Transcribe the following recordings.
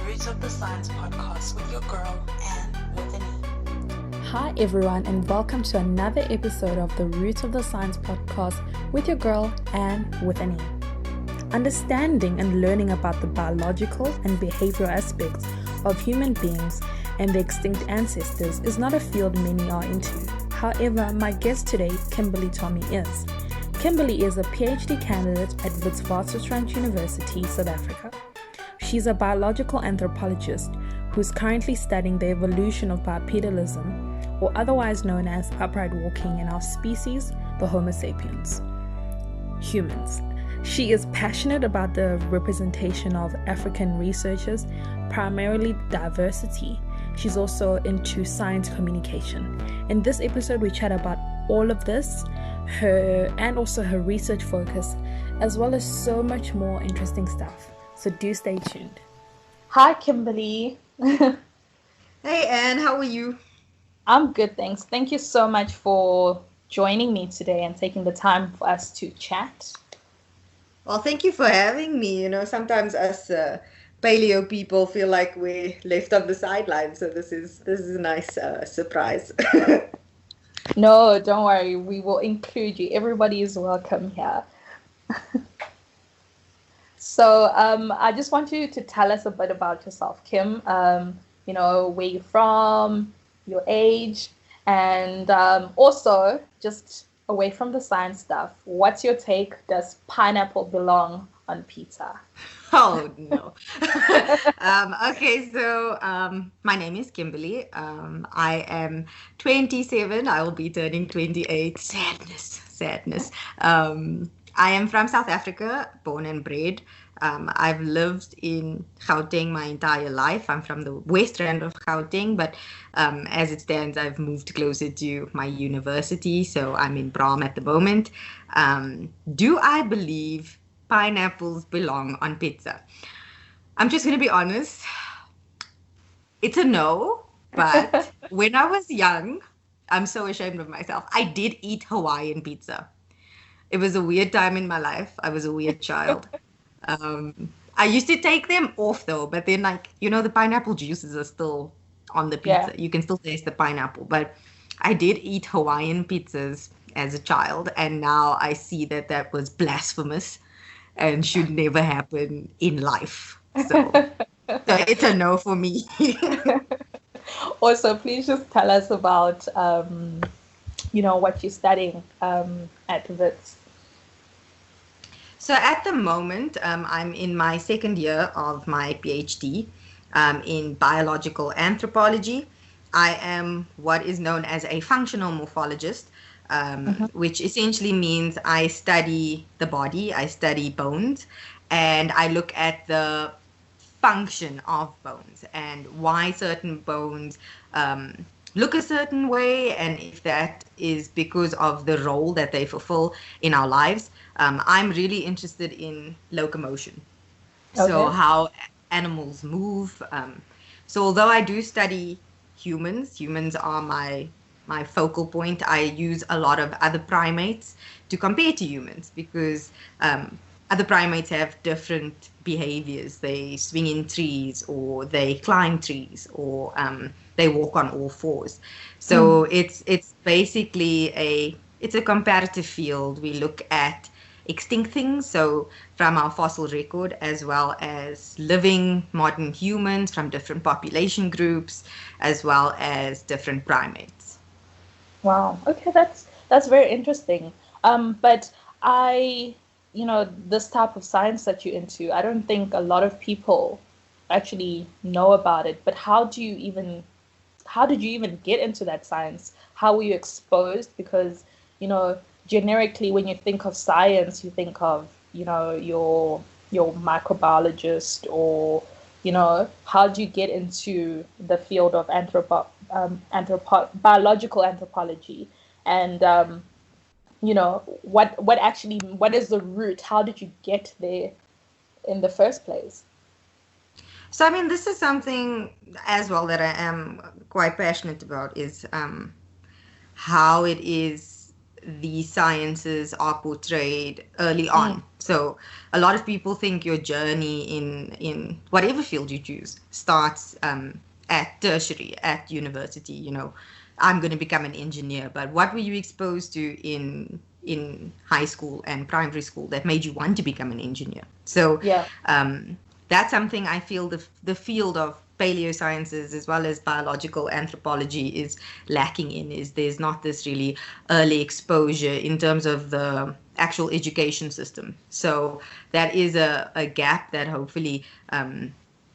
Roots of the Science podcast with your girl, Anne with an E. Hi everyone, and welcome to another episode of the Roots of the Science podcast with your girl, Anne with an E. Understanding and learning about the biological and behavioral aspects of human beings and their extinct ancestors is not a field many are into. However, my guest today, Kimberleigh Tommy, is. Kimberleigh is a PhD candidate at Witwatersrand University, South Africa. She's a biological anthropologist who's currently studying the evolution of bipedalism, or otherwise known as upright walking in our species, the Homo sapiens, humans. She is passionate about the representation of African researchers, primarily diversity. She's also into science communication. In this episode, we chat about all of this, and also her research focus, as well as so much more interesting stuff. So do stay tuned. Hi, Kimberleigh. Hey, Anne, how are you? I'm good, thanks. Thank you so much for joining me today and taking the time for us to chat. Well, thank you for having me. You know, sometimes us paleo people feel like we're left on the sidelines, so this is a nice surprise. No, don't worry. We will include you. Everybody is welcome here. So I just want you to tell us a bit about yourself, Kim. You know, where you're from, your age, and also just away from the science stuff. What's your take? Does pineapple belong on pizza? Oh, no. Okay, so my name is Kimberleigh. I am 27. I will be turning 28. Sadness. I am from South Africa, born and bred. I've lived in Gauteng my entire life. I'm from the west end of Gauteng, but as it stands, I've moved closer to my university, so I'm in Braam at the moment. Do I believe pineapples belong on pizza? I'm just going to be honest. It's a no, but when I was young, I'm so ashamed of myself. I did eat Hawaiian pizza. It was a weird time in my life. I was a weird child. I used to take them off though, but then the pineapple juices are still on the pizza. Yeah. You can still taste the pineapple, but I did eat Hawaiian pizzas as a child, and now I see that was blasphemous and should never happen in life. So it's a no for me. Also, please just tell us about, what you're studying at Wits. So at the moment, I'm in my second year of my PhD in biological anthropology. I am what is known as a functional morphologist, which essentially means I study the body, I study bones, and I look at the function of bones and why certain bones look a certain way, and if that is because of the role that they fulfill in our lives. I'm really interested in locomotion, so how animals move. So although I do study humans are my focal point. I use a lot of other primates to compare to humans because other primates have different behaviors. They swing in trees, or they climb trees, or they walk on all fours. So it's basically a comparative field. We look at extinct things, so from our fossil record, as well as living modern humans from different population groups, as well as different primates. Wow. Okay, that's very interesting. But this type of science that you're into, I don't think a lot of people actually know about it. But how did you even get into that science? How were you exposed? Because, generically, when you think of science, you think of, your microbiologist, or, how do you get into the field of biological anthropology? And, what is the route? How did you get there in the first place? So, this is something as well that I am quite passionate about, is how it is the sciences are portrayed early on. So a lot of people think your journey in whatever field you choose starts at tertiary, at university. I'm going to become an engineer, but what were you exposed to in high school and primary school that made you want to become an engineer? So that's something I feel the field of paleosciences as well as biological anthropology is lacking in, is there's not this really early exposure in terms of the actual education system. So that is a gap that hopefully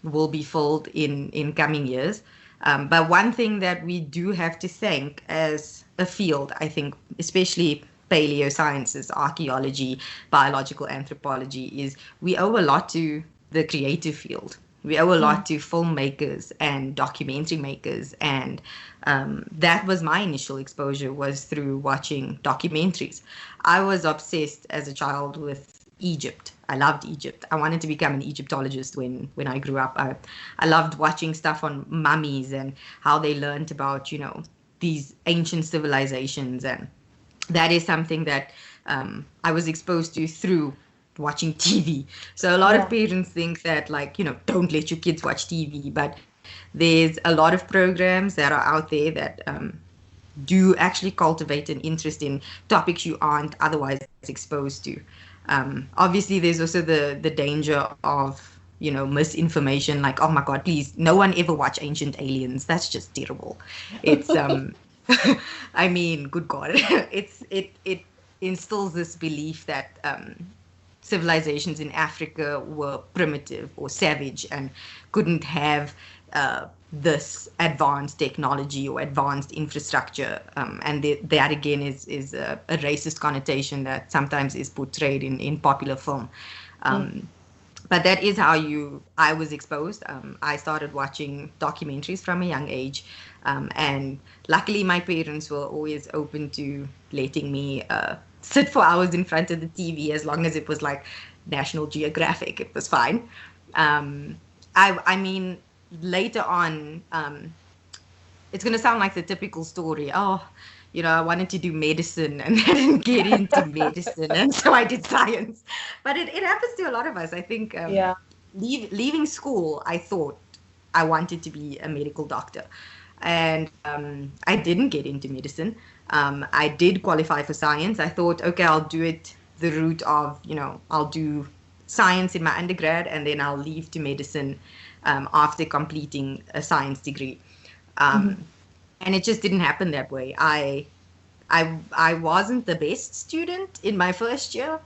will be filled in coming years. But one thing that we do have to thank as a field, I think, especially paleosciences, archaeology, biological anthropology, is we owe a lot to the creative field. We owe a lot to filmmakers and documentary makers, and that was my initial exposure, was through watching documentaries. I was obsessed as a child with Egypt. I loved Egypt. I wanted to become an Egyptologist when I grew up. I loved watching stuff on mummies and how they learned about, these ancient civilizations, and that is something that I was exposed to through watching TV. So a lot of parents think that, don't let your kids watch TV, but there's a lot of programs that are out there that do actually cultivate an interest in topics you aren't otherwise exposed to. Obviously, there's also the danger of, misinformation, like, oh my God, please, no one ever watch Ancient Aliens. That's just terrible. It's, I mean, good God, it instills this belief that civilizations in Africa were primitive or savage and couldn't have this advanced technology or advanced infrastructure, and that again is a racist connotation that sometimes is portrayed in popular film. But that is how I was exposed. I started watching documentaries from a young age, and luckily my parents were always open to letting me sit for hours in front of the TV, as long as it was like National Geographic. It was fine. I mean, later on, it's going to sound like the typical story. Oh, I wanted to do medicine and I didn't get into medicine, and so I did science. But it happens to a lot of us. I think leaving school, I thought I wanted to be a medical doctor. And I didn't get into medicine. I did qualify for science. I thought, okay, I'll do it the route of, I'll do science in my undergrad and then I'll leave to medicine after completing a science degree. And it just didn't happen that way. I wasn't the best student in my first year.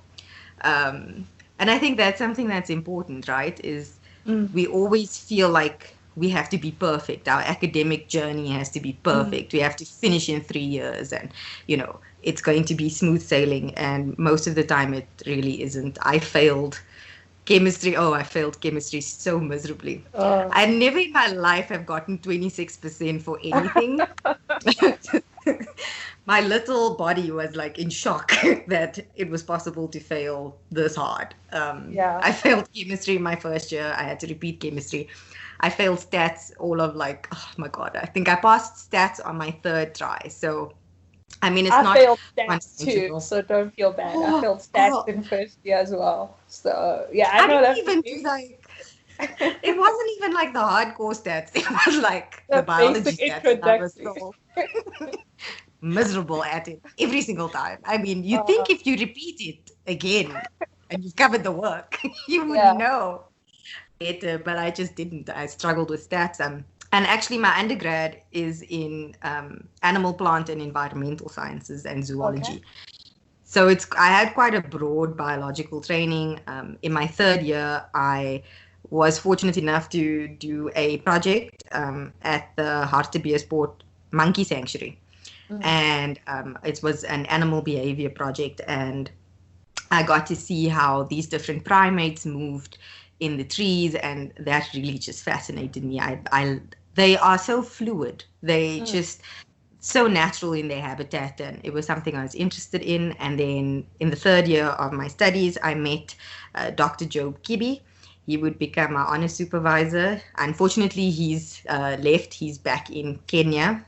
And I think that's something that's important, right? Is we always feel like we have to be perfect. Our academic journey has to be perfect. We have to finish in 3 years and, it's going to be smooth sailing. And most of the time it really isn't. I failed chemistry. Oh, I failed chemistry so miserably. I never in my life have gotten 26% for anything. My little body was like in shock that it was possible to fail this hard. I failed chemistry in my first year. I had to repeat chemistry. I failed stats all of oh my God, I think I passed stats on my third try. So, I mean, I failed stats too, so don't feel bad. I failed stats in first year as well. So, yeah, I know that. It wasn't even like the hardcore stats. It was like the biology stats. And I was so miserable at it every single time. I mean, you think if you repeat it again and you've covered the work, you would know better, but I just didn't. I struggled with stats. And actually, my undergrad is in animal, plant, and environmental sciences and zoology. Okay. So I had quite a broad biological training. In my third year, I was fortunate enough to do a project at the Hartbeespoort Monkey Sanctuary. And it was an animal behavior project. And I got to see how these different primates moved in the trees. And that really just fascinated me. They are so fluid. They just so natural in their habitat, and it was something I was interested in. And then in the third year of my studies, I met Dr. Job Kibbe. He would become our honor supervisor. Unfortunately, he's left. He's back in Kenya.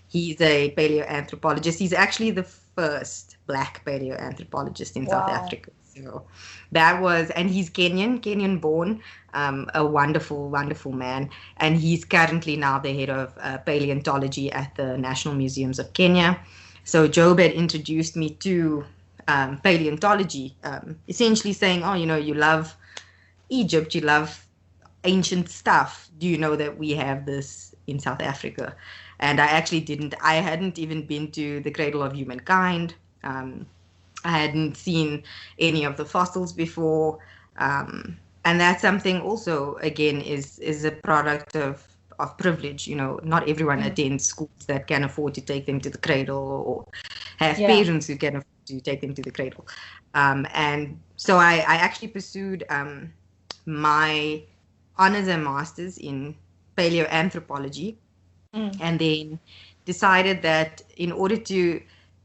He's a paleoanthropologist. He's actually the first Black paleoanthropologist in South Africa. So that was, and he's Kenyan born, a wonderful, wonderful man. And he's currently now the head of paleontology at the National Museums of Kenya. So Job had introduced me to paleontology, essentially saying, oh, you love Egypt, you love ancient stuff. Do you know that we have this in South Africa? And I actually didn't. I hadn't even been to the cradle of humankind. I hadn't seen any of the fossils before. And that's something also, again, is a product of privilege. Not everyone attends schools that can afford to take them to the cradle, or have parents who can afford to take them to the cradle. And so I actually pursued my honors and masters in paleoanthropology, and then decided that in order to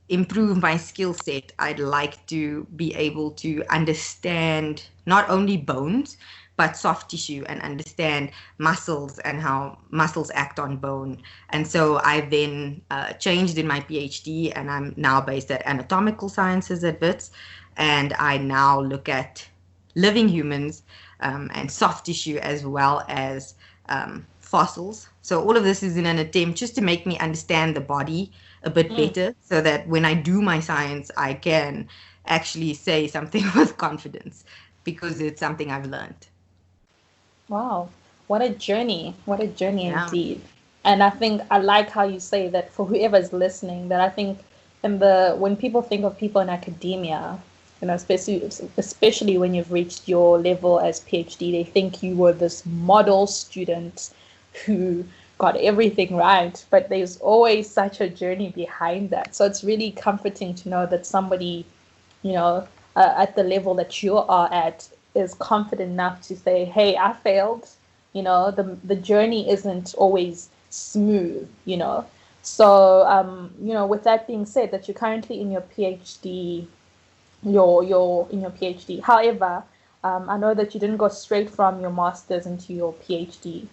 improve my skill set, I'd like to be able to understand not only bones, but soft tissue, and understand muscles and how muscles act on bone. And so I then changed in my PhD, and I'm now based at Anatomical Sciences at Wits, and I now look at living humans and soft tissue, as well as fossils. So all of this is in an attempt just to make me understand the body a bit better, so that when I do my science, I can actually say something with confidence, because it's something I've learned. Wow, what a journey indeed. And I think I like how you say that, for whoever's listening, that I think when people think of people in academia, especially when you've reached your level as PhD, they think you were this model student who got everything right, but there's always such a journey behind that. So it's really comforting to know that somebody, at the level that you are at, is confident enough to say, hey, I failed. The journey isn't always smooth, So, with that being said, that you're currently in your PhD, you're in your PhD. However, I know that you didn't go straight from your master's into your PhD,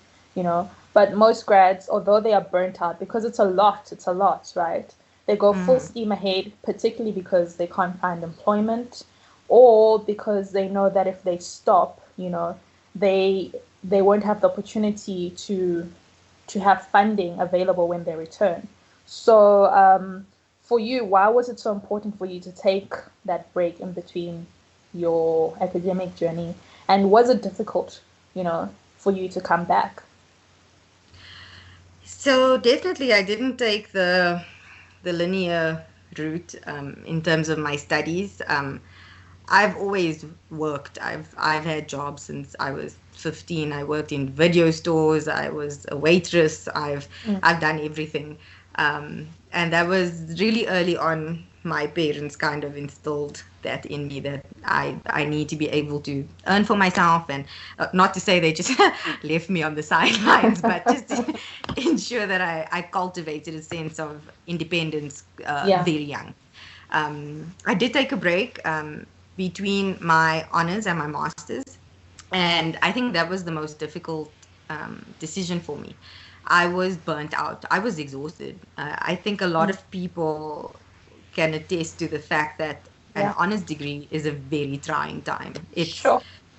but most grads, although they are burnt out, because it's a lot, right? They go full steam ahead, particularly because they can't find employment, or because they know that if they stop, they won't have the opportunity to have funding available when they return. So for you, why was it so important for you to take that break in between your academic journey? And was it difficult, for you to come back? So definitely I didn't take the linear route in terms of my studies. I've always worked. I've had jobs since I was 15. I worked in video stores. I was a waitress. I've done everything. And that was really early on. My parents kind of instilled that in me, that I need to be able to earn for myself, and not to say they just left me on the sidelines, but just to ensure that I cultivated a sense of independence very young. I did take a break between my honors and my masters, and I think that was the most difficult decision for me. I was burnt out. I was exhausted. I think a lot of people can attest to the fact that an honors degree is a very trying time. It's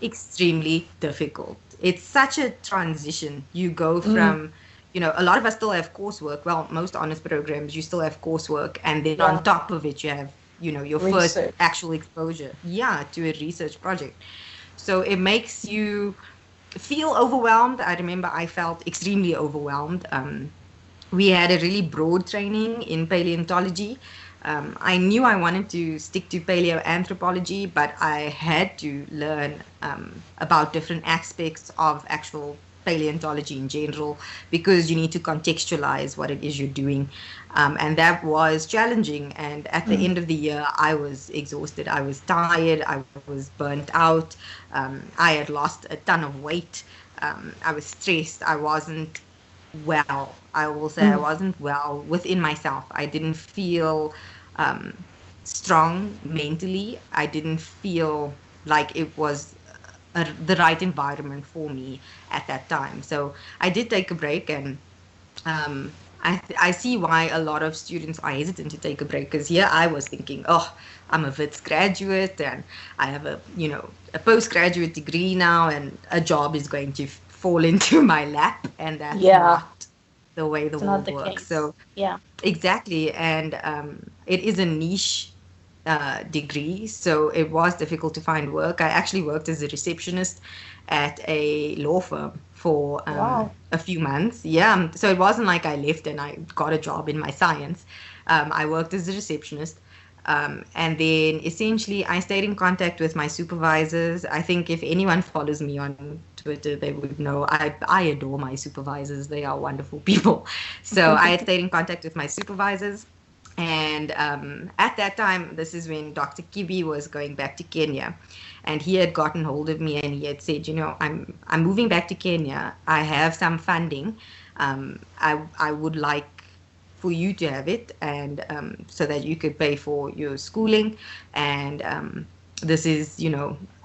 extremely difficult. It's such a transition. You go from, a lot of us still have coursework. Well, most honors programs, you still have coursework. And then on top of it, you have, your research. First actual exposure. To a research project. So it makes you feel overwhelmed. I remember I felt extremely overwhelmed. We had a really broad training in paleontology. I knew I wanted to stick to paleoanthropology, but I had to learn about different aspects of actual paleontology in general, because you need to contextualize what it is you're doing. And that was challenging. And at the end of the year, I was exhausted. I was tired. I was burnt out. I had lost a ton of weight. I was stressed. I wasn't well. I will say I wasn't well within myself. I didn't feel strong mentally. I didn't feel like it was the right environment for me at that time. So I did take a break, and I see why a lot of students are hesitant to take a break, because here I was thinking, oh, I'm a Wits graduate and I have a postgraduate degree now, and a job is going to fall into my lap, and that's not the way the world works. So exactly, and it is a niche degree, so it was difficult to find work. I actually worked as a receptionist at a law firm for a few months. Yeah, so it wasn't like I left and I got a job in my science. I worked as a receptionist, and then essentially I stayed in contact with my supervisors. I think if anyone follows me on Twitter, they would know I adore my supervisors. They are wonderful people. So I had stayed in contact with my supervisors. And at that time, this is when Dr. Kibi was going back to Kenya, and he had gotten hold of me and he had said, I'm moving back to Kenya. I have some funding. I would like for you to have it, and so that you could pay for your schooling. And this is,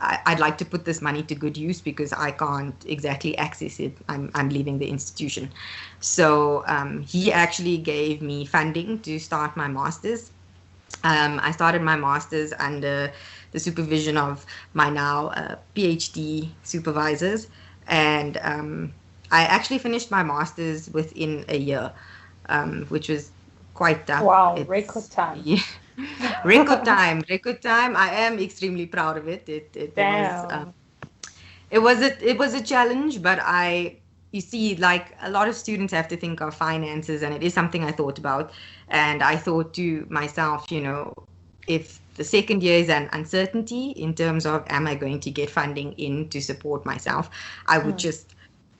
I'd like to put this money to good use because I can't exactly access it. I'm leaving the institution. So he actually gave me funding to start my master's. I started my master's under the supervision of my now PhD supervisors. And I actually finished my master's within a year, which was quite tough. Wow, record time. Yeah. Record time. I am extremely proud of it. It was a challenge, but you see, like a lot of students have to think of finances, and it is something I thought about. And I thought to myself, if the second year is an uncertainty in terms of am I going to get funding in to support myself, I would just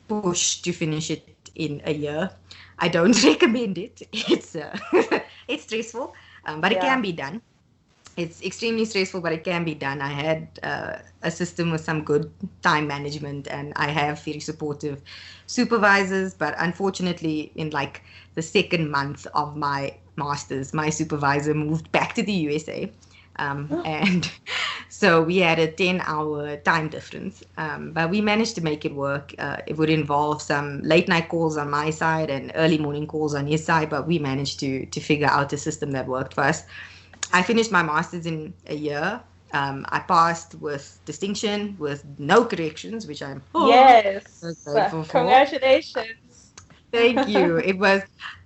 push to finish it in a year. I don't recommend it. It's it's stressful. But it can be done. It's extremely stressful, but it can be done. I had a system with some good time management, and I have very supportive supervisors. But unfortunately, in like the second month of my master's, my supervisor moved back to the USA. And so we had a 10-hour time difference, but we managed to make it work. It would involve some late night calls on my side and early morning calls on his side, but we managed to figure out a system that worked for us. I finished my master's in a year. I passed with distinction, with no corrections, which I'm so grateful for. Congratulations. Thank you.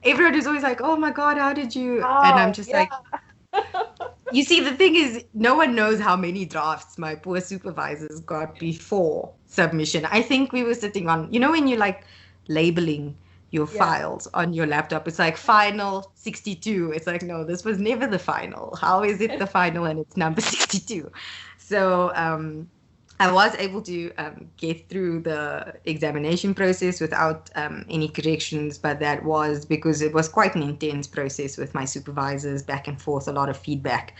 Everyone is always like, oh my God, how did you? And I'm just like, you see, the thing is, no one knows how many drafts my poor supervisors got before submission. I think we were sitting on, when you like labeling your files on your laptop, it's like final 62. It's like, no, this was never the final. How is it the final and it's number 62? So I was able to get through the examination process without any corrections, but that was because it was quite an intense process with my supervisors, back and forth, a lot of feedback,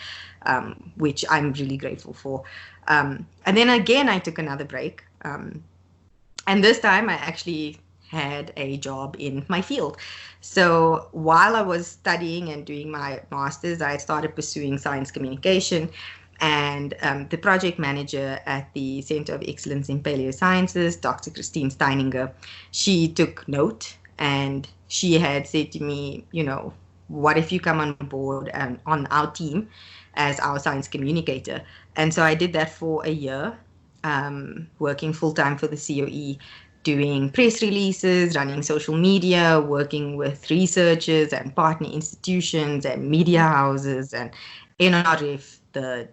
which I'm really grateful for. And then again, I took another break. And this time I actually had a job in my field. So while I was studying and doing my master's, I started pursuing science communication. And the project manager at the Center of Excellence in Paleosciences, Dr. Christine Steininger, she took note, and she had said to me, what if you come on board and on our team as our science communicator? And so I did that for a year, working full-time for the COE, doing press releases, running social media, working with researchers and partner institutions and media houses and NRF, the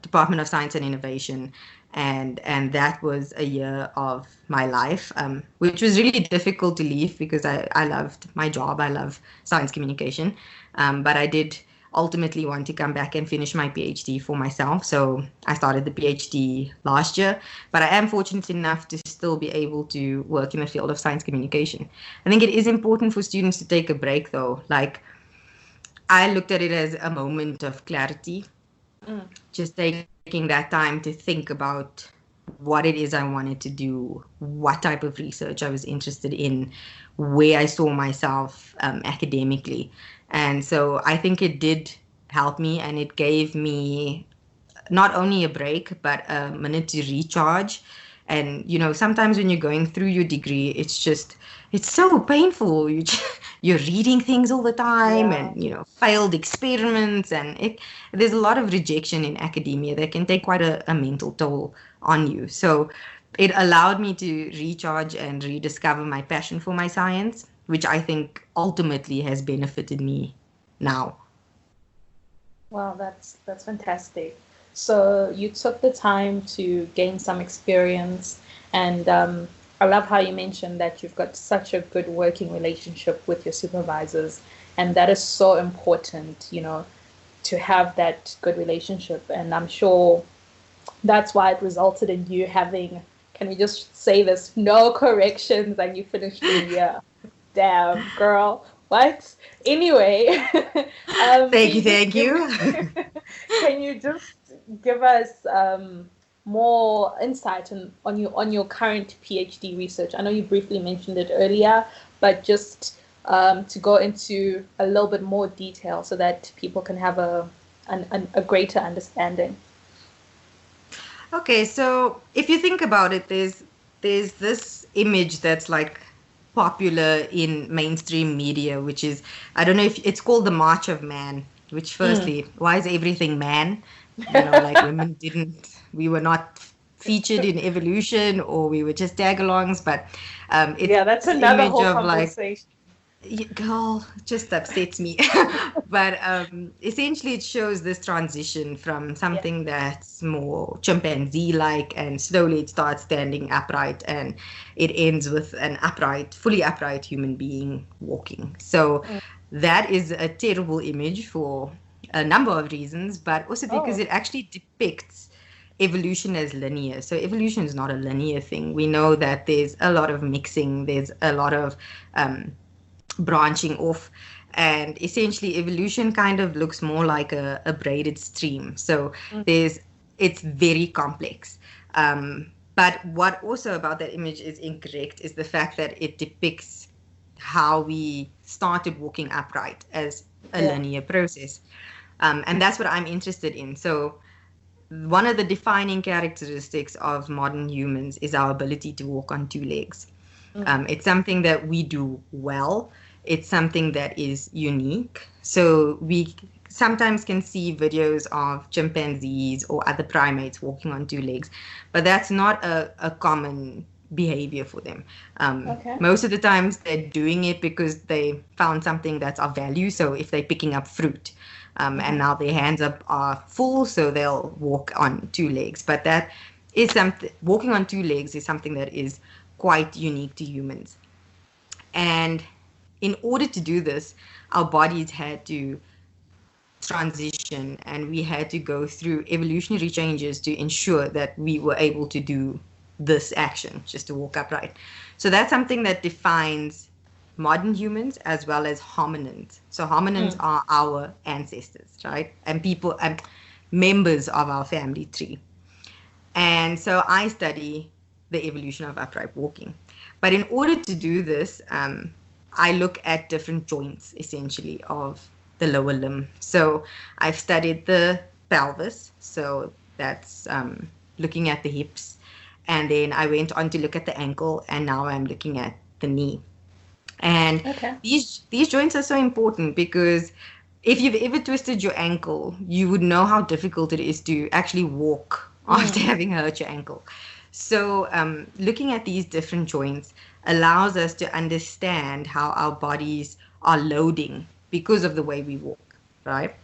Department of Science and Innovation, and that was a year of my life, which was really difficult to leave because I loved my job. I love science communication, but I did ultimately want to come back and finish my PhD for myself. So I started the PhD last year, but I am fortunate enough to still be able to work in the field of science communication. I think it is important for students to take a break, though. Like, I looked at it as a moment of clarity. Just taking that time to think about what it is I wanted to do, what type of research I was interested in, where I saw myself academically. And so I think it did help me, and it gave me not only a break, but a minute to recharge. And, sometimes when you're going through your degree, it's so painful. you're reading things all the time, Yeah. and failed experiments, and there's a lot of rejection in academia that can take quite a mental toll on you. So it allowed me to recharge and rediscover my passion for my science, which I think ultimately has benefited me now. Wow, that's fantastic. So you took the time to gain some experience, and I love how you mentioned that you've got such a good working relationship with your supervisors, and that is so important, to have that good relationship. And I'm sure that's why it resulted in you having, can we just say this, no corrections, and you finished the year. Damn, girl. What? Anyway, Thank you. can you just give us more insight on your current PhD research? I know you briefly mentioned it earlier, but just to go into a little bit more detail so that people can have a greater understanding. Okay, so if you think about it, there's this image that's like popular in mainstream media, which is, I don't know if it's called the March of Man, which firstly, why is everything man? Like women we were not featured in evolution, or we were just tag-alongs, but that's another whole conversation. Girl, just upsets me. But essentially it shows this transition from something that's more chimpanzee-like, and slowly it starts standing upright, and it ends with an fully upright human being walking. So that is a terrible image for a number of reasons, but also because it actually depicts evolution as linear. So evolution is not a linear thing. We know that there's a lot of mixing, there's a lot of branching off, and essentially evolution kind of looks more like a braided stream. So it's very complex. But what also about that image is incorrect is the fact that it depicts how we started walking upright as a linear process. And that's what I'm interested in. So one of the defining characteristics of modern humans is our ability to walk on two legs. It's something that we do well. It's something that is unique. So we sometimes can see videos of chimpanzees or other primates walking on two legs, but that's not a common behavior for them. Most of the times they're doing it because they found something that's of value. So if they're picking up fruit, and now their hands are full, so they'll walk on two legs. But that is something, walking on two legs is something that is quite unique to humans. And in order to do this, our bodies had to transition, and we had to go through evolutionary changes to ensure that we were able to do this action, just to walk upright. So that's something that defines modern humans as well as hominins. So hominins are our ancestors, right? And people and members of our family tree. And so I study the evolution of upright walking. But in order to do this, I look at different joints, essentially, of the lower limb. So I've studied the pelvis, so that's looking at the hips. And then I went on to look at the ankle, and now I'm looking at the knee. And these joints are so important because if you've ever twisted your ankle, you would know how difficult it is to actually walk after having hurt your ankle. So looking at these different joints allows us to understand how our bodies are loading because of the way we walk, right?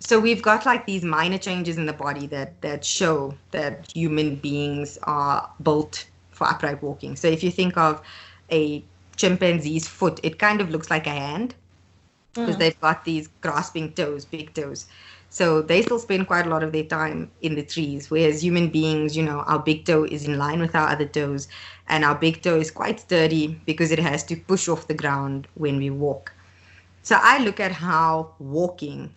So we've got like these minor changes in the body that show that human beings are built for upright walking. So if you think of a chimpanzee's foot, it kind of looks like a hand because they've got these grasping toes, big toes. So they still spend quite a lot of their time in the trees, whereas human beings, our big toe is in line with our other toes, and our big toe is quite sturdy because it has to push off the ground when we walk. So I look at how walking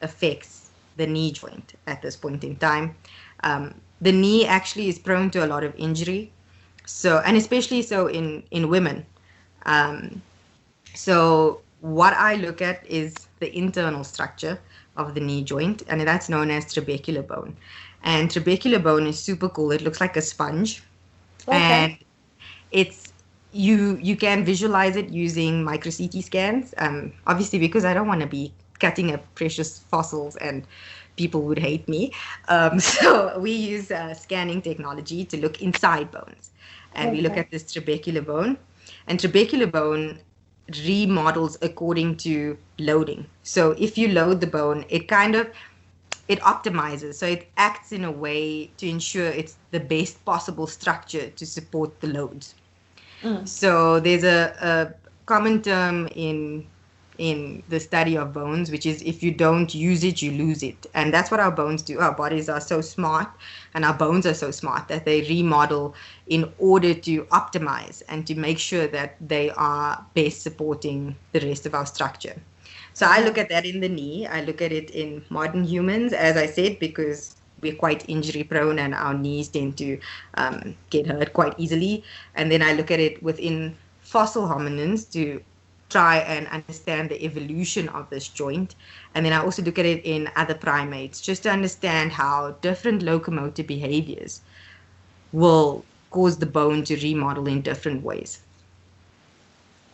affects the knee joint at this point in time. The knee actually is prone to a lot of injury, and especially so in women. So what I look at is the internal structure of the knee joint, and that's known as trabecular bone. And trabecular bone is super cool. It looks like a sponge, and it's you can visualize it using micro CT scans. Obviously, because I don't want to be cutting up precious fossils and people would hate me. So we use scanning technology to look inside bones. And we look at this trabecular bone. And trabecular bone remodels according to loading. So if you load the bone, it optimizes. So it acts in a way to ensure it's the best possible structure to support the loads. So there's a common term in the study of bones, which is if you don't use it, you lose it. And that's what our bones do. Our bodies are so smart and our bones are so smart that they remodel in order to optimize and to make sure that they are best supporting the rest of our structure. So I look at that in the knee. I look at it in modern humans, as I said, because we're quite injury prone and our knees tend to get hurt quite easily. And then I look at it within fossil hominins to try and understand the evolution of this joint. And then I also look at it in other primates just to understand how different locomotor behaviors will cause the bone to remodel in different ways.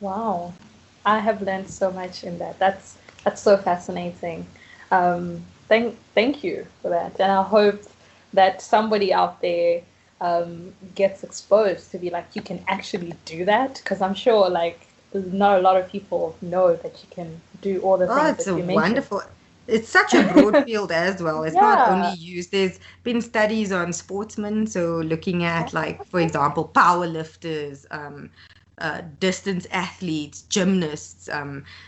Wow. I have learned so much in that. That's so fascinating. Thank you for that. And I hope that somebody out there gets exposed to be like, you can actually do that. Because I'm sure like not a lot of people know that you can do all the things that you mentioned. Wonderful. It's such a broad field as well. It's not only used. There's been studies on sportsmen. So looking at like, for example, power lifters, distance athletes, gymnasts.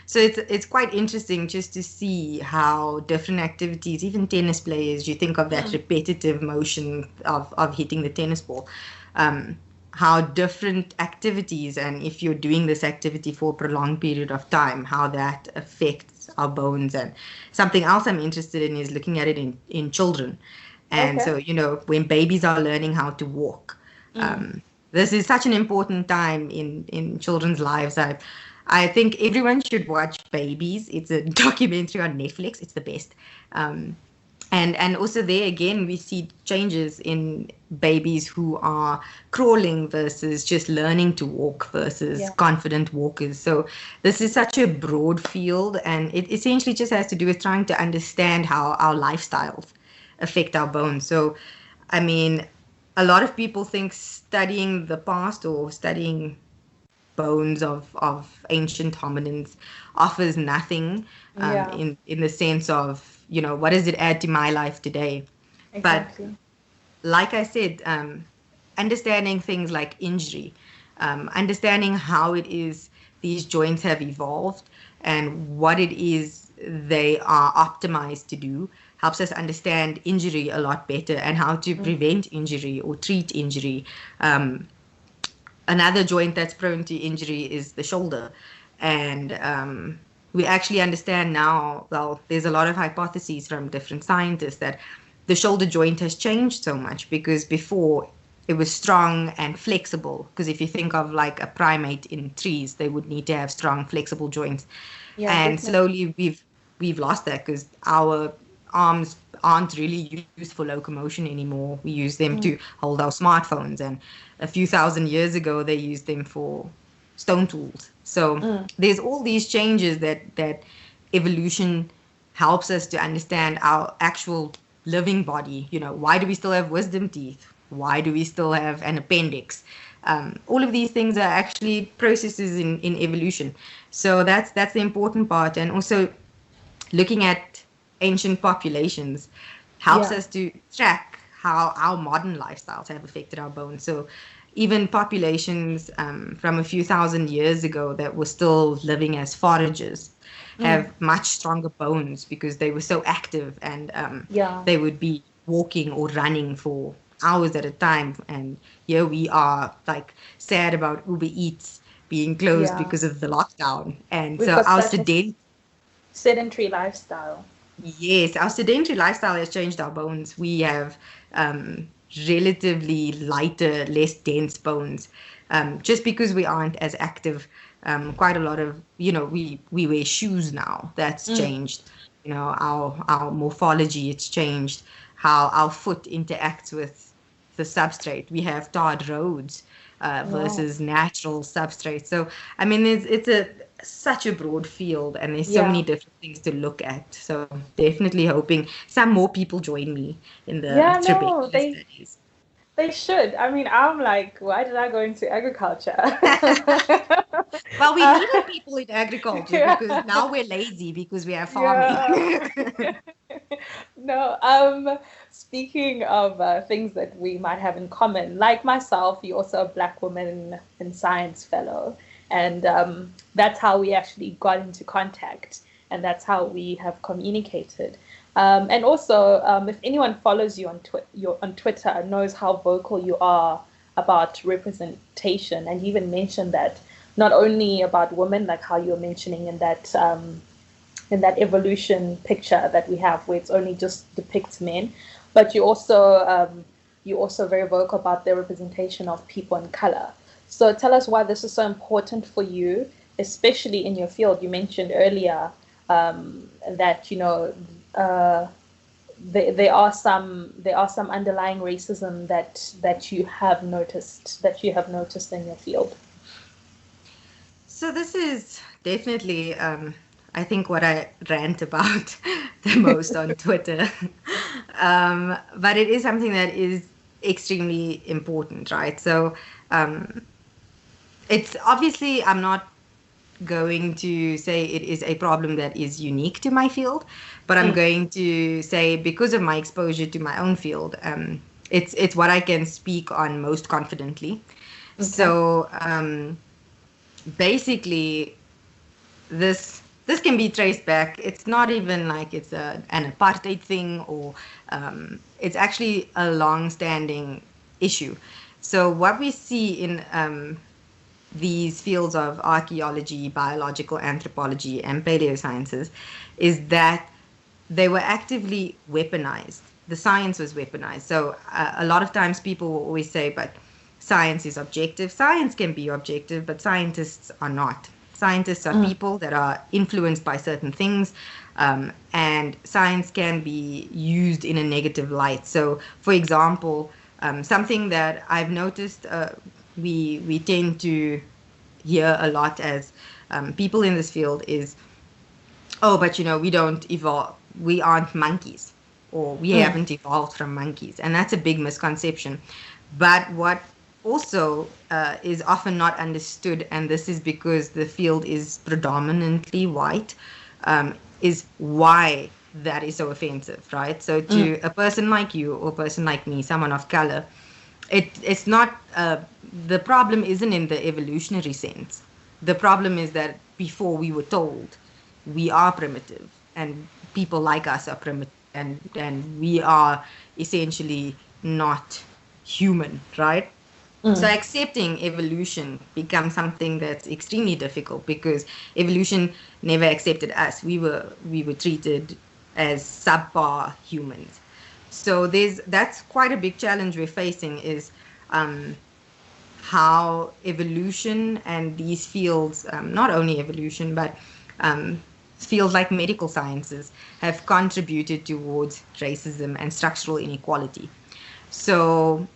So it's quite interesting just to see how different activities, even tennis players, you think of that repetitive motion of hitting the tennis ball, how different activities, and if you're doing this activity for a prolonged period of time, how that affects our bones. And something else I'm interested in is looking at it in children. And so, when babies are learning how to walk, this is such an important time in children's lives. I think everyone should watch Babies. It's a documentary on Netflix. It's the best. And also there again, we see changes in babies who are crawling versus just learning to walk versus confident walkers. So this is such a broad field, and it essentially just has to do with trying to understand how our lifestyles affect our bones. So, I mean, a lot of people think studying the past or studying bones of ancient hominins offers nothing in the sense of, what does it add to my life today? Exactly. But like I said, understanding things like injury, understanding how it is these joints have evolved and what it is they are optimized to do helps us understand injury a lot better and how to prevent injury or treat injury. Another joint that's prone to injury is the shoulder. And we actually understand now, well, there's a lot of hypotheses from different scientists that the shoulder joint has changed so much, because before it was strong and flexible. Because if you think of like a primate in trees, they would need to have strong, flexible joints. Yeah, and definitely. Slowly we've lost that because our arms aren't really used for locomotion anymore. We use them to hold our smartphones, and a few thousand years ago they used them for stone tools. So there's all these changes that evolution helps us to understand our actual living body. Why do we still have wisdom teeth? Why do we still have an appendix? All of these things are actually processes in evolution. So that's the important part. And also looking at ancient populations helps us to track how our modern lifestyles have affected our bones. So even populations from a few thousand years ago that were still living as foragers have much stronger bones because they were so active, and they would be walking or running for hours at a time. And here we are like sad about Uber Eats being closed because of the lockdown. And so our sedentary lifestyle. Yes, our sedentary lifestyle has changed our bones. We have relatively lighter, less dense bones, just because we aren't as active. Quite a lot of, we wear shoes now. That's changed. Our morphology, it's changed. How our foot interacts with the substrate. We have tarred roads. versus natural substrates. So, I mean, it's such a broad field, and there's so many different things to look at. So, definitely hoping some more people join me in the Yeah, no, trabecular studies. they should. I mean, I'm like, why did I go into agriculture? Well, we needed people in agriculture because Yeah. now we're lazy because we have Yeah. farming. No, speaking of things that we might have in common, like myself, you're also a Black woman in science fellow, and that's how we actually got into contact, and that's how we have communicated. And also, if anyone follows you on on Twitter, knows how vocal you are about representation, and you even mentioned that not only about women, like how you're mentioning in that evolution picture that we have, where it's only just depicts men, but you're also very vocal about the representation of people in color. So tell us why this is so important for you, especially in your field. You mentioned earlier that there are some underlying racism that you have noticed in your field. So this is definitely, I think, what I rant about the most on Twitter. But it is something that is extremely important, right? So it's obviously, I'm not going to say it is a problem that is unique to my field, but I'm going to say, because of my exposure to my own field, it's what I can speak on most confidently. Okay. So basically, this can be traced back. It's not even like it's an apartheid thing, or it's actually a long-standing issue. So what we see in these fields of archaeology, biological anthropology, and paleosciences is that they were actively weaponized. The science was weaponized. So a lot of times people will always say, but science is objective. Science can be objective, but scientists are not. Scientists are people that are influenced by certain things, and science can be used in a negative light. So, for example, something that I've noticed we tend to hear a lot as people in this field is, oh, but we don't evolve. We aren't monkeys, or we haven't evolved from monkeys. And that's a big misconception. But what also is often not understood, and this is because the field is predominantly white, is why that is so offensive, right? So to a person like you, or a person like me, someone of color, it's not, the problem isn't in the evolutionary sense. The problem is that before we were told we are primitive, and people like us are primitive, and we are essentially not human, right? So accepting evolution becomes something that's extremely difficult, because evolution never accepted us. We were treated as subpar humans. So that's quite a big challenge we're facing, is how evolution and these fields, not only evolution, but fields like medical sciences, have contributed towards racism and structural inequality. So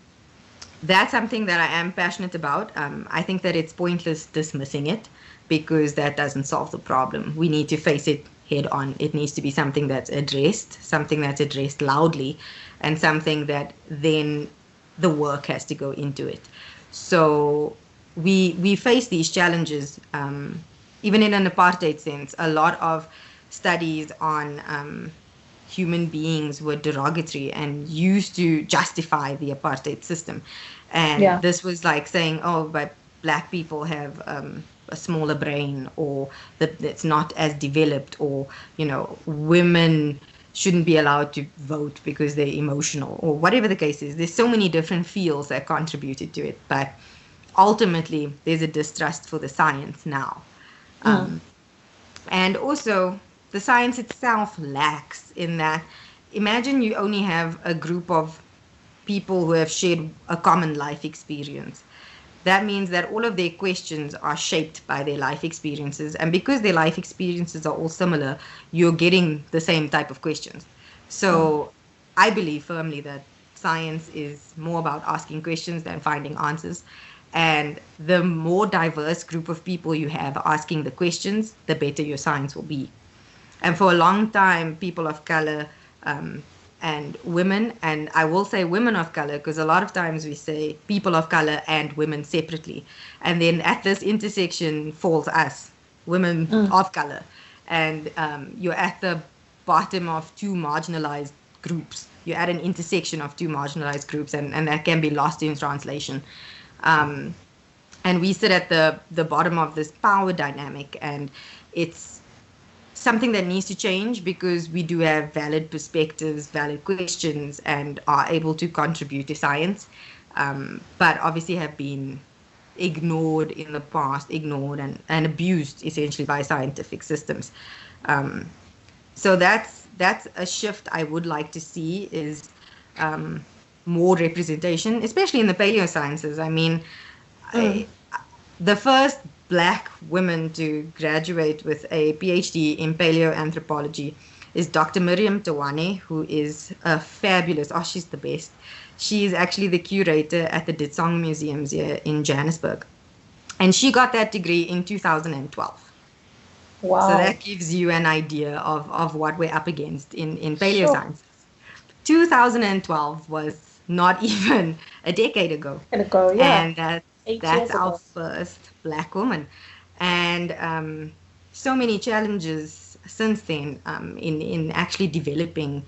that's something that I am passionate about. I think that it's pointless dismissing it, because that doesn't solve the problem. We need to face it head on. It needs to be something that's addressed loudly, and something that then the work has to go into it. So we face these challenges, even in an apartheid sense. A lot of studies on human beings were derogatory and used to justify the apartheid system. And this was like saying, oh, but black people have a smaller brain, or that it's not as developed, or women shouldn't be allowed to vote because they're emotional, or whatever the case is. There's so many different fields that contributed to it, but ultimately there's a distrust for the science now. And also the science itself lacks in that. Imagine you only have a group of people who have shared a common life experience. That means that all of their questions are shaped by their life experiences. And because their life experiences are all similar, you're getting the same type of questions. So I believe firmly that science is more about asking questions than finding answers. And the more diverse group of people you have asking the questions, the better your science will be. And for a long time, people of color and women, and I will say women of color, because a lot of times we say people of color and women separately. And then at this intersection falls us, women of color. And you're at the bottom of two marginalized groups. You're at an intersection of two marginalized groups, and that can be lost in translation. And we sit at the bottom of this power dynamic, and it's something that needs to change because we do have valid perspectives, valid questions, and are able to contribute to science, but obviously have been ignored in the past, and abused essentially by scientific systems. So that's a shift I would like to see, is more representation, especially in the paleo sciences. I mean, the first Black women to graduate with a PhD in paleoanthropology is Dr. Miriam Tawane, who is a fabulous, she's the best. She is actually the curator at the Ditsong Museums here in Johannesburg. And she got that degree in 2012. Wow. So that gives you an idea of what we're up against in paleo sciences. 2012 was not even a decade ago. Yeah. And that's our first Black woman. And so many challenges since then in actually developing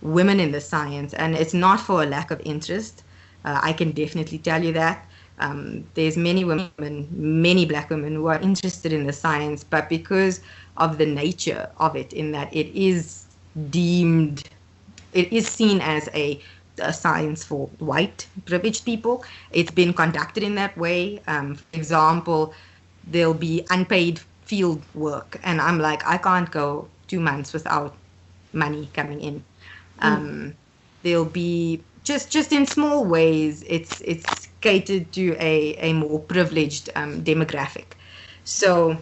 women in the science. And it's not for a lack of interest. I can definitely tell you that. There's many women, many Black women who are interested in the science, but because of the nature of it, in that it is seen as a science for white privileged people. It's been conducted in that way. For example, there'll be unpaid field work, and I'm like, I can't go 2 months without money coming in. There'll be just in small ways, it's catered to a more privileged demographic. So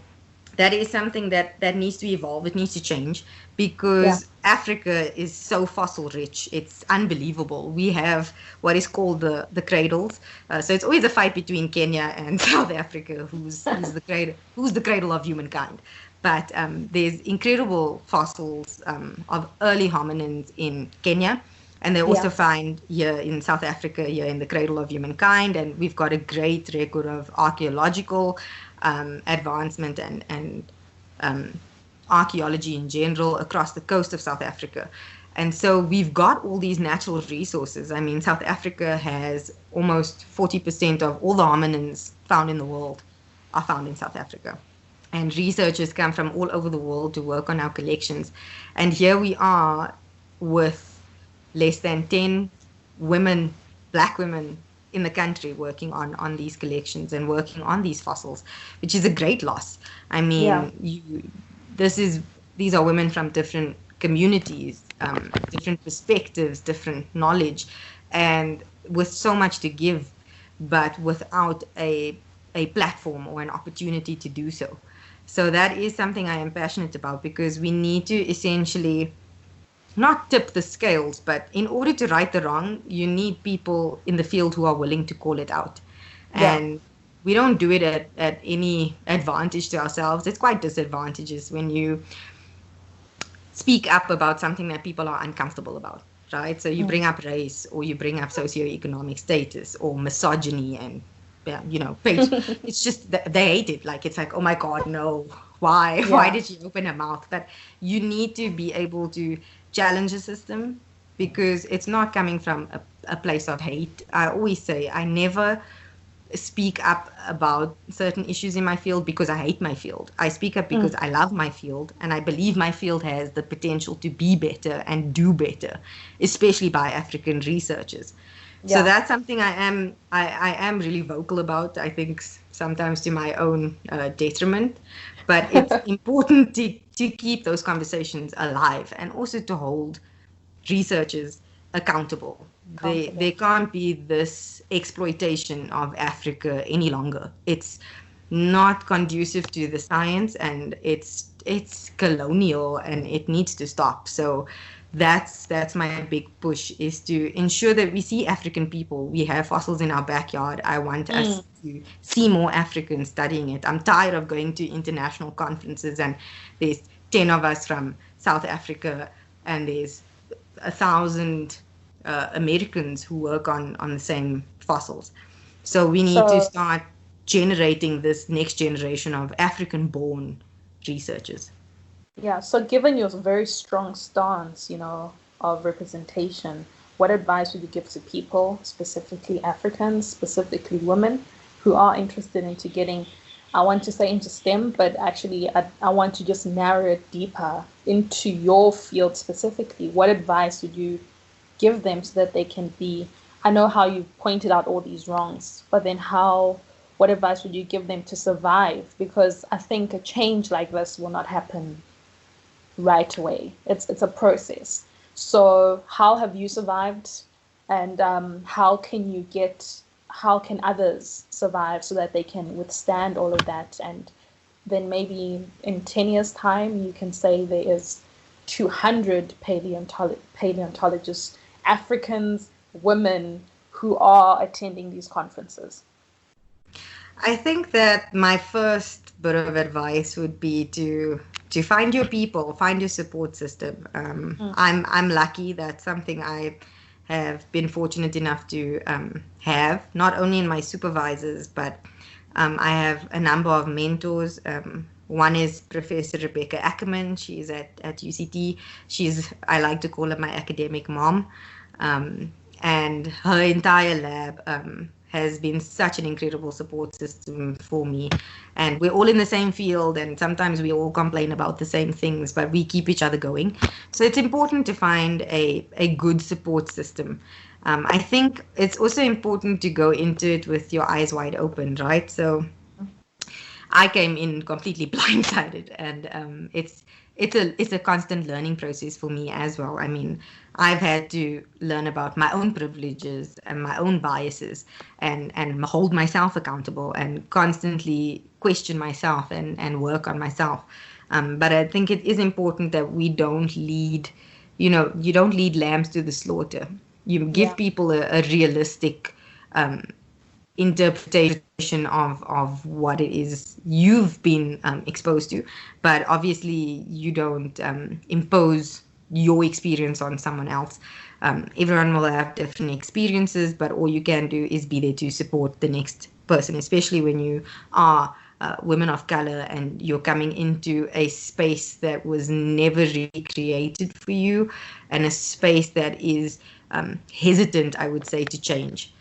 that is something that needs to evolve. It needs to change, because Africa is so fossil rich. It's unbelievable. We have what is called the cradles. So it's always a fight between Kenya and South Africa, who's the cradle of humankind. But there's incredible fossils of early hominins in Kenya. And they also find here in South Africa, here in the cradle of humankind. And we've got a great record of archaeological advancement and archaeology in general across the coast of South Africa. And so we've got all these natural resources. I mean, South Africa has almost 40% of all the hominins found in the world are found in South Africa. And researchers come from all over the world to work on our collections. And here we are with less than 10 women, Black women in the country working on these collections and working on these fossils, which is a great loss. I mean, these are women from different communities, different perspectives, different knowledge, and with so much to give, but without a platform or an opportunity to do so. So that is something I am passionate about, because we need to essentially not tip the scales, but in order to right the wrong, you need people in the field who are willing to call it out. And we don't do it at any advantage to ourselves. It's quite disadvantageous when you speak up about something that people are uncomfortable about, right? So you bring up race, or you bring up socioeconomic status, or misogyny, and it's just they hate it. Like, it's like, oh my God, no, why did she open her mouth? But you need to be able to challenge the system, because it's not coming from a place of hate. I always say I never speak up about certain issues in my field because I hate my field. I speak up because I love my field, and I believe my field has the potential to be better and do better, especially by African researchers. So that's something I am really vocal about, I think sometimes to my own detriment, but it's important to keep those conversations alive, and also to hold researchers accountable. There can't be this exploitation of Africa any longer. It's not conducive to the science, and it's colonial, and it needs to stop. So that's my big push, is to ensure that we see African people. We have fossils in our backyard. I want us to see more Africans studying it. I'm tired of going to international conferences and there's 10 of us from South Africa and there's 1,000 Americans who work on the same fossils. So we need to start generating this next generation of African-born researchers. Yeah, so given your very strong stance, of representation, what advice would you give to people, specifically Africans, specifically women, who are interested into getting, I want to say into STEM, but actually I want to just narrow it deeper into your field specifically? What advice would you give them so that they can be, I know how you pointed out all these wrongs, but then what advice would you give them to survive? Because I think a change like this will not happen right away. It's a process. So how have you survived, and how can others survive so that they can withstand all of that? And then maybe in 10 years time you can say there is 200 paleontologists, Africans, women, who are attending these conferences. I think that my first bit of advice would be to find your people, find your support system. I'm lucky. That's something I have been fortunate enough to have, not only in my supervisors, but I have a number of mentors. One is Professor Rebecca Ackerman. She's at UCT. I like to call her my academic mom. And her entire lab has been such an incredible support system for me. And we're all in the same field, and sometimes we all complain about the same things, but we keep each other going. So it's important to find a good support system. I think it's also important to go into it with your eyes wide open, right? So I came in completely blindsided, and it's a constant learning process for me as well. I mean, I've had to learn about my own privileges and my own biases, and hold myself accountable and constantly question myself and work on myself. But I think it is important that we don't lead, you don't lead lambs to the slaughter. You give people a realistic interpretation of what it is you've been exposed to, but obviously you don't impose your experience on someone else. Everyone will have different experiences, but all you can do is be there to support the next person, especially when you are women of color and you're coming into a space that was never really created for you, and a space that is hesitant, I would say, to change.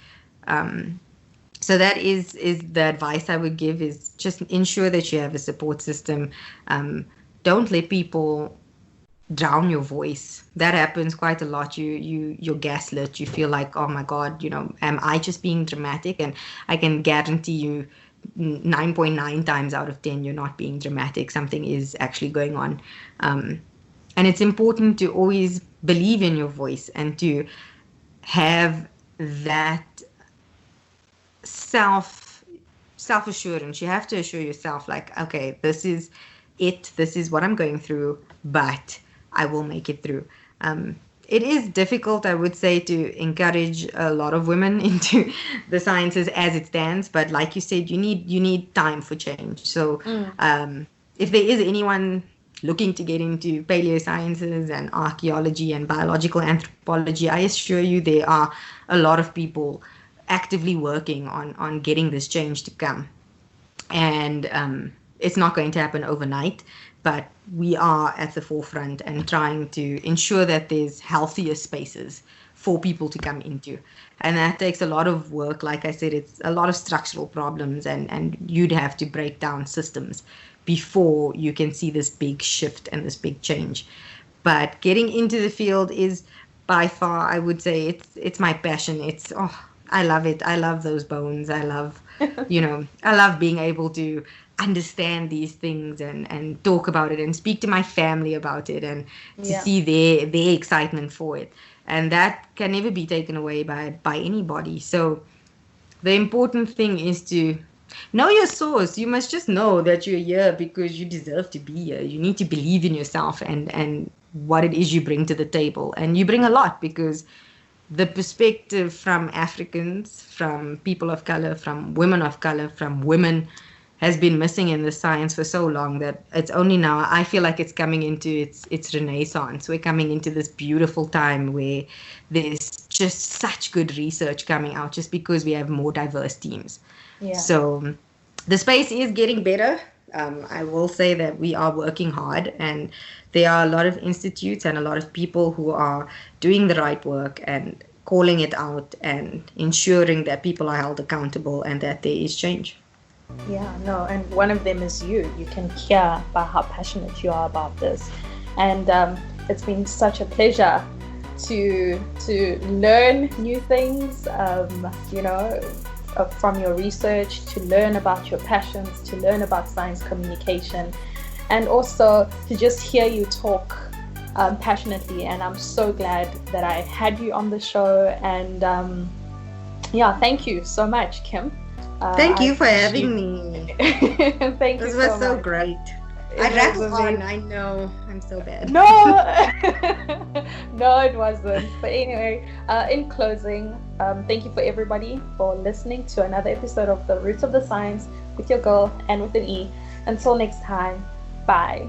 So that is the advice I would give, is just ensure that you have a support system. Don't let people drown your voice. That happens quite a lot. You're gaslit. You feel like, oh my God, am I just being dramatic? And I can guarantee you 9.9 times out of 10, you're not being dramatic. Something is actually going on. And it's important to always believe in your voice and to have that self-assurance. You have to assure yourself, like, okay, this is it. This is what I'm going through, but I will make it through. It is difficult, I would say, to encourage a lot of women into the sciences as it stands. But like you said, you need time for change. So if there is anyone looking to get into paleosciences and archaeology and biological anthropology, I assure you there are a lot of people actively working on getting this change to come. And it's not going to happen overnight, but we are at the forefront and trying to ensure that there's healthier spaces for people to come into. And that takes a lot of work. Like I said, it's a lot of structural problems, and you'd have to break down systems before you can see this big shift and this big change. But getting into the field is by far, I would say, it's my passion. I love it. I love those bones. I love, I love being able to understand these things and talk about it and speak to my family about it, and to see their excitement for it. And that can never be taken away by anybody. So the important thing is to know your source. You must just know that you're here because you deserve to be here. You need to believe in yourself and what it is you bring to the table. And you bring a lot, because the perspective from Africans, from people of color, from women of color, from women, has been missing in the science for so long that it's only now, I feel like it's coming into its renaissance. We're coming into this beautiful time where there's just such good research coming out, just because we have more diverse teams. Yeah. So the space is getting better. I will say that we are working hard, and there are a lot of institutes and a lot of people who are doing the right work and calling it out and ensuring that people are held accountable and that there is change. Yeah, no, and one of them is you. You can hear by how passionate you are about this. And it's been such a pleasure to learn new things, from your research, to learn about your passions, to learn about science communication, and also to just hear you talk passionately. And I'm so glad that I had you on the show. And thank you so much, Kim. Thank you for having me. Thank you. This was so much. Great. I rattled on. I know. I'm so bad. No, no, it wasn't. But anyway, in closing, thank you for everybody for listening to another episode of The Roots of the Science with your girl and with an E. Until next time, bye.